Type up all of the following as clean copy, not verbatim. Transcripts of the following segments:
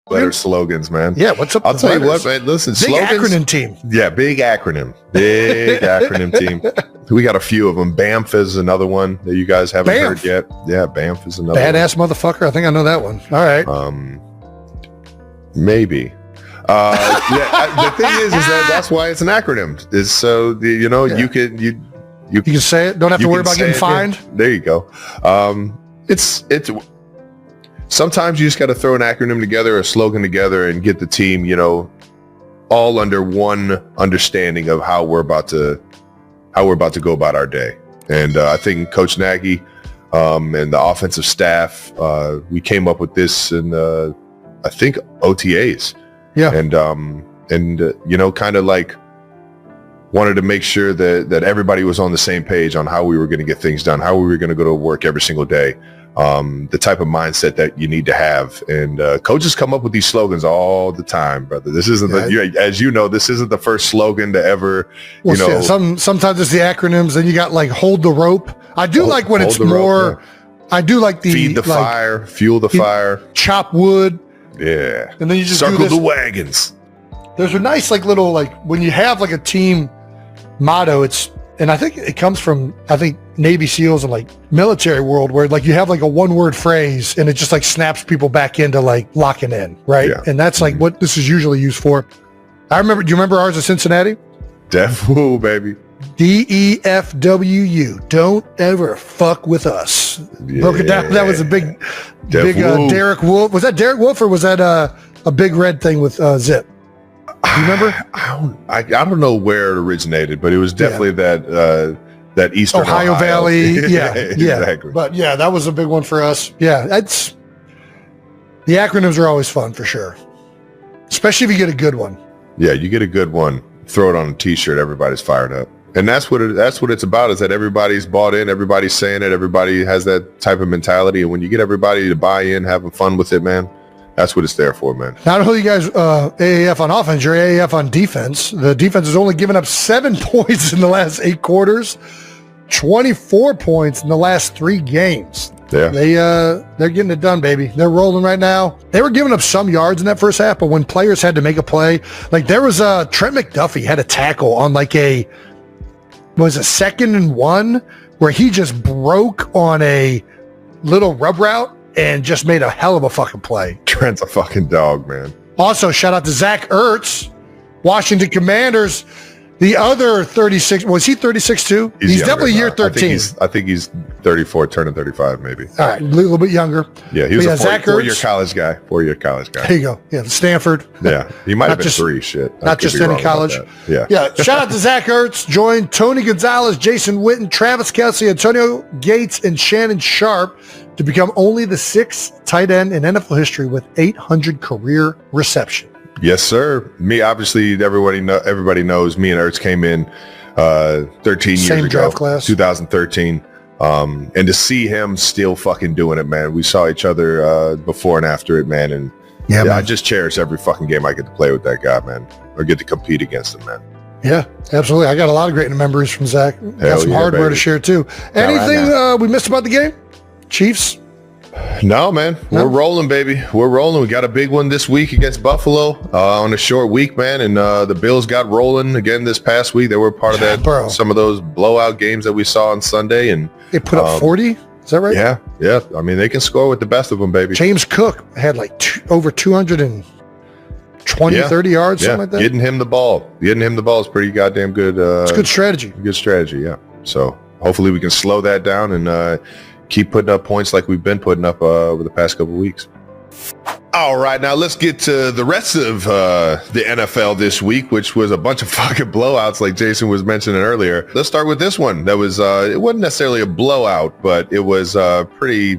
letter slogans, man. Yeah, what's up? I'll tell you what, man. Listen, big slogans. acronym team. Yeah, big acronym team. We got a few of them. BAMF is another one that you guys haven't heard yet. Yeah, BAMF is another badass motherfucker. I think I know that one. All right. Maybe. The thing is that's why it's an acronym. Is so you can say it. Don't have to worry about getting fined. Yeah. There you go. It's sometimes you just got to throw an acronym together, a slogan together, and get the team, all under one understanding of how we're about to go about our day. And I think Coach Nagy and the offensive staff, we came up with this in I think OTAs. Yeah. And kind of like wanted to make sure that everybody was on the same page on how we were going to get things done, how we were going to go to work every single day, the type of mindset that you need to have. And coaches come up with these slogans all the time, brother. This isn't as you know, this isn't the first slogan to ever, sometimes it's the acronyms, and you got like hold the rope. I do like when it's more, rope, yeah. I do like the feed the fire, fuel the fire, chop wood. Yeah. And then you just circle the wagons. There's a nice little when you have a team motto, and I think it comes from Navy SEALs and military world where you have a one word phrase and it just snaps people back into locking in, right? Yeah. And that's what this is usually used for. Do you remember ours at Cincinnati? Def-woo, baby. DEFWU. Don't ever fuck with us. Yeah. Broke it down. That was a big Derek Wolf. Was that Derek Wolf or was that a big red thing with Zip? You remember? I don't know where it originated, but it was definitely that Eastern Ohio Valley. Yeah, exactly. But yeah, that was a big one for us. Yeah, the acronyms are always fun for sure, especially if you get a good one. Yeah, you get a good one, throw it on a T-shirt, everybody's fired up, and that's what it's about. Is that everybody's bought in, everybody's saying it, everybody has that type of mentality, and when you get everybody to buy in, having fun with it, man. That's what it's there for, man. Not only you guys AAF on offense, you're AAF on defense. The defense has only given up 7 points in the last 8 quarters, 24 points in the last 3 games. Yeah. They're getting it done, baby. They're rolling right now. They were giving up some yards in that first half, but when players had to make a play, there was Trent McDuffie had a tackle on a 2nd and 1 where he just broke on a little rub route and just made a hell of a fucking play. Trent's a fucking dog, man. Also, shout out to Zach Ertz, Washington Commanders. The other 36, was he 36 too? He's definitely year 13. I think he's 34, turning 35 maybe. All right, a little bit younger. Yeah, he was a four-year college guy. 4-year college guy. There you go. Yeah, Stanford. Yeah, he might have been 3. Shit. Not just any college. Yeah. Shout out to Zach Ertz. Joined Tony Gonzalez, Jason Witten, Travis Kelce, Antonio Gates, and Shannon Sharp to become only the 6th tight end in NFL history with 800 career reception. Yes, sir. Me, obviously, everybody knows me and Ertz came in 13 years ago. Same draft class. 2013. And to see him still fucking doing it, man. We saw each other before and after it, man. And man. I just cherish every fucking game I get to play with that guy, man. Or get to compete against him, man. Yeah, absolutely. I got a lot of great memories from Zach. Got some hardware to share, too. Anything we missed about the game? Chiefs? No, man. We're rolling, baby. We're rolling. We got a big one this week against Buffalo on a short week, man. And the Bills got rolling again this past week. They were part of that, some of those blowout games that we saw on Sunday. And they put up 40? Is that right? Yeah. I mean, they can score with the best of them, baby. James Cook had over 220, 30 yards, something like that. Getting him the ball is pretty goddamn good. It's good strategy. Good strategy, yeah. So hopefully we can slow that down and keep putting up points like we've been putting up over the past couple of weeks. All right, now let's get to the rest of the NFL this week, which was a bunch of fucking blowouts like Jason was mentioning earlier. Let's start with this one. That was, it wasn't necessarily a blowout, but it was pretty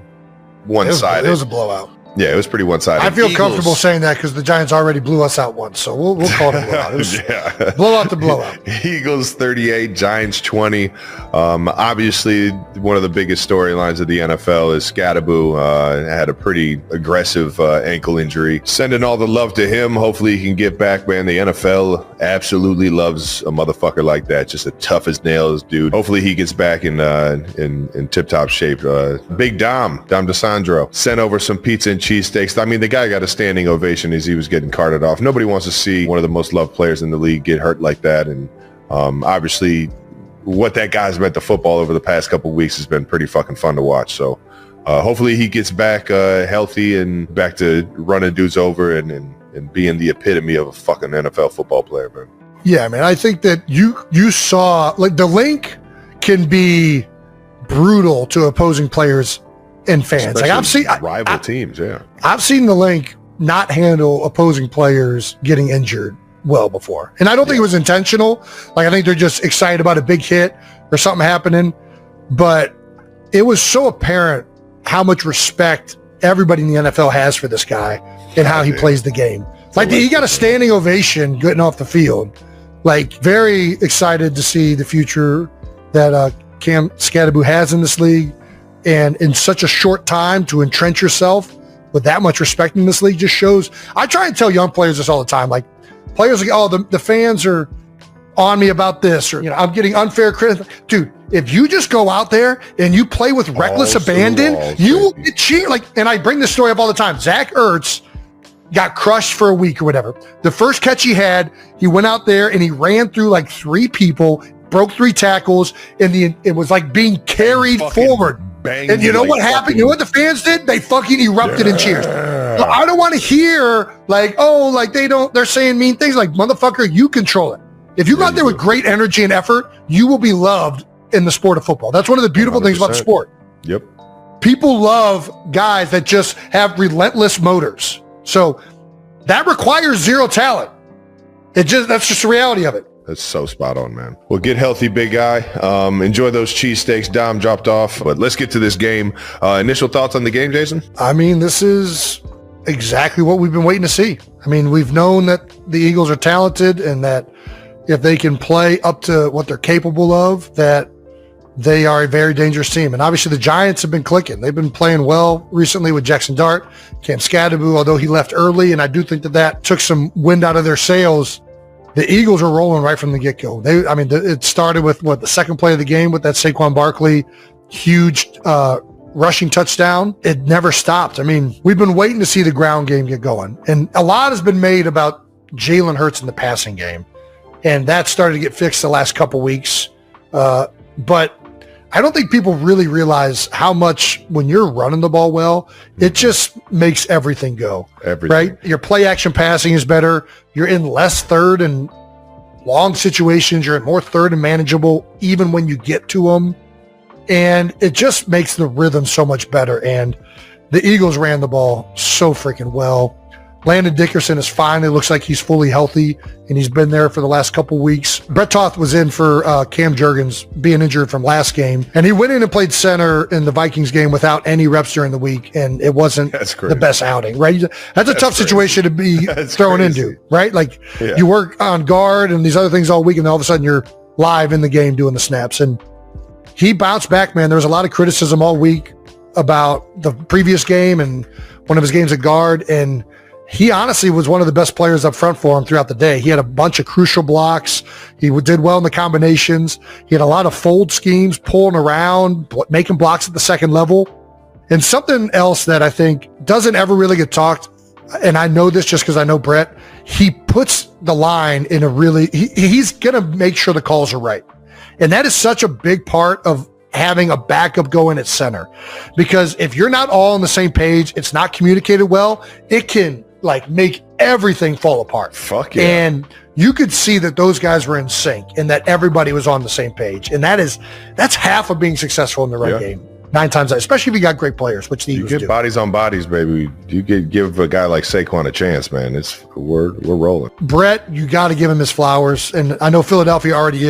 one-sided. It was a blowout. Yeah, it was pretty one-sided. I feel comfortable saying that because the Giants already blew us out once, so we'll call it a blowout. It was blowout to blowout. Eagles 38, Giants 20. Obviously, one of the biggest storylines of the NFL is Scatterboo had a pretty aggressive ankle injury. Sending all the love to him. Hopefully he can get back, man. The NFL absolutely loves a motherfucker like that. Just a tough as nails, dude. Hopefully he gets back in tip-top shape. Big Dom DeSandro sent over some pizza and cheesesteaks. I mean, the guy got a standing ovation as he was getting carted off. Nobody wants to see one of the most loved players in the league get hurt like that. And obviously, what that guy's meant to football over the past couple of weeks has been pretty fucking fun to watch. So hopefully he gets back healthy and back to running dudes over and being the epitome of a fucking NFL football player, man. Yeah, man. I think that you saw, like, the link can be brutal to opposing players and fans. Especially like I've seen rival teams. Yeah, I've seen the link not handle opposing players getting injured well before, and I don't think it was intentional. Like, I think they're just excited about a big hit or something happening, but it was so apparent how much respect everybody in the NFL has for this guy and how he plays the game. Like, he got a standing ovation getting off the field. Like, very excited to see the future that Cam Scadaboo has in this league. And in such a short time to entrench yourself with that much respect in this league just shows. I try and tell young players this all the time. Like, players like, oh, the fans are on me about this, or, I'm getting unfair criticism. Dude, if you just go out there and you play with reckless abandon, you will get cheered. Like, and I bring this story up all the time. Zach Ertz got crushed for a week or whatever. The first catch he had, he went out there and he ran through like 3 people, broke 3 tackles, and it was like being carried forward. And you know what happened? You know what the fans did? They fucking erupted in cheers. So I don't want to hear like, oh, like they're saying mean things. Like, motherfucker, you control it. If you go out there with great energy and effort, you will be loved in the sport of football. That's one of the beautiful 100%. Things about the sport. Yep. People love guys that just have relentless motors. So that requires zero talent. That's just the reality of it. That's so spot on, man. Well, get healthy, big guy. Enjoy those cheesesteaks Dom dropped off. But let's get to this game. Initial thoughts on the game, Jason? I mean, this is exactly what we've been waiting to see. I mean, we've known that the Eagles are talented and that if they can play up to what they're capable of, that they are a very dangerous team. And obviously the Giants have been clicking. They've been playing well recently with Jackson Dart, Cam Scadaboo, although he left early. And I do think that took some wind out of their sails. The Eagles are rolling right from the get-go. It started with the second play of the game with that Saquon Barkley huge rushing touchdown. It never stopped. I mean, we've been waiting to see the ground game get going. And a lot has been made about Jalen Hurts in the passing game. And that started to get fixed the last couple weeks. But I don't think people really realize how much when you're running the ball well, it just makes everything go. Right? Your play action passing is better. You're in less third and long situations. You're in more third and manageable even when you get to them. And it just makes the rhythm so much better. And the Eagles ran the ball so freaking well. Landon Dickerson is finally looks like he's fully healthy, and he's been there for the last couple weeks. Brett Toth was in for Cam Jurgens being injured from last game, and he went in and played center in the Vikings game without any reps during the week, and it wasn't the best outing, right? That's a tough situation to be thrown into, right? Like, you work on guard and these other things all week, and then all of a sudden you're live in the game doing the snaps. And he bounced back, man. There was a lot of criticism all week about the previous game and one of his games at guard, and he honestly was one of the best players up front for him throughout the day. He had a bunch of crucial blocks. He did well in the combinations. He had a lot of fold schemes, pulling around, making blocks at the second level. And something else that I think doesn't ever really get talked, and I know this just because I know Brett, he puts the line in a really, he's going to make sure the calls are right. And that is such a big part of having a backup going at center. Because if you're not all on the same page, it's not communicated well, it can make everything fall apart. Fuck yeah. And you could see that those guys were in sync and that everybody was on the same page. And that's half of being successful in the run game. 9 times out, especially if you got great players, which the Eagles do. You get bodies on bodies, baby. You give a guy like Saquon a chance, man. We're rolling. Brett, you got to give him his flowers. And I know Philadelphia already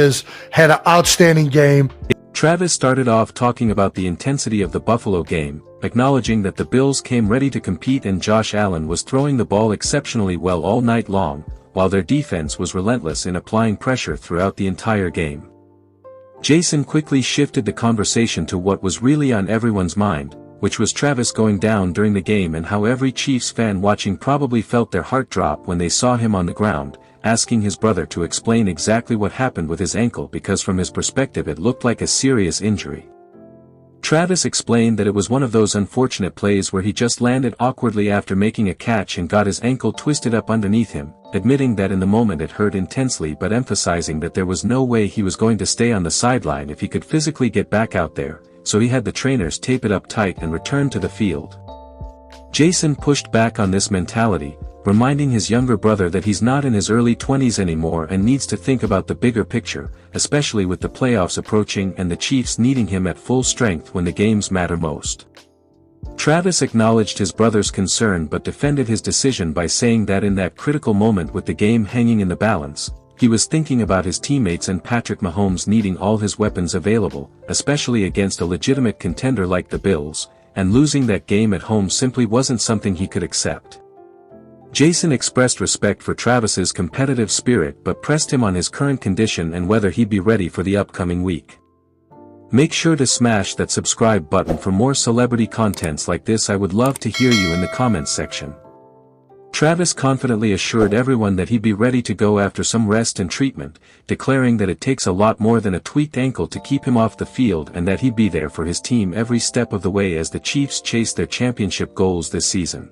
had an outstanding game. Travis started off talking about the intensity of the Buffalo game, acknowledging that the Bills came ready to compete and Josh Allen was throwing the ball exceptionally well all night long, while their defense was relentless in applying pressure throughout the entire game. Jason quickly shifted the conversation to what was really on everyone's mind, which was Travis going down during the game and how every Chiefs fan watching probably felt their heart drop when they saw him on the ground, asking his brother to explain exactly what happened with his ankle because from his perspective it looked like a serious injury. Travis explained that it was one of those unfortunate plays where he just landed awkwardly after making a catch and got his ankle twisted up underneath him, admitting that in the moment it hurt intensely but emphasizing that there was no way he was going to stay on the sideline if he could physically get back out there, so he had the trainers tape it up tight and return to the field. Jason pushed back on this mentality, reminding his younger brother that he's not in his early 20s anymore and needs to think about the bigger picture, especially with the playoffs approaching and the Chiefs needing him at full strength when the games matter most. Travis acknowledged his brother's concern but defended his decision by saying that in that critical moment with the game hanging in the balance, he was thinking about his teammates and Patrick Mahomes needing all his weapons available, especially against a legitimate contender like the Bills, and losing that game at home simply wasn't something he could accept. Jason expressed respect for Travis's competitive spirit but pressed him on his current condition and whether he'd be ready for the upcoming week. Make sure to smash that subscribe button for more celebrity contents like this. I would love to hear you in the comments section. Travis confidently assured everyone that he'd be ready to go after some rest and treatment, declaring that it takes a lot more than a tweaked ankle to keep him off the field and that he'd be there for his team every step of the way as the Chiefs chase their championship goals this season.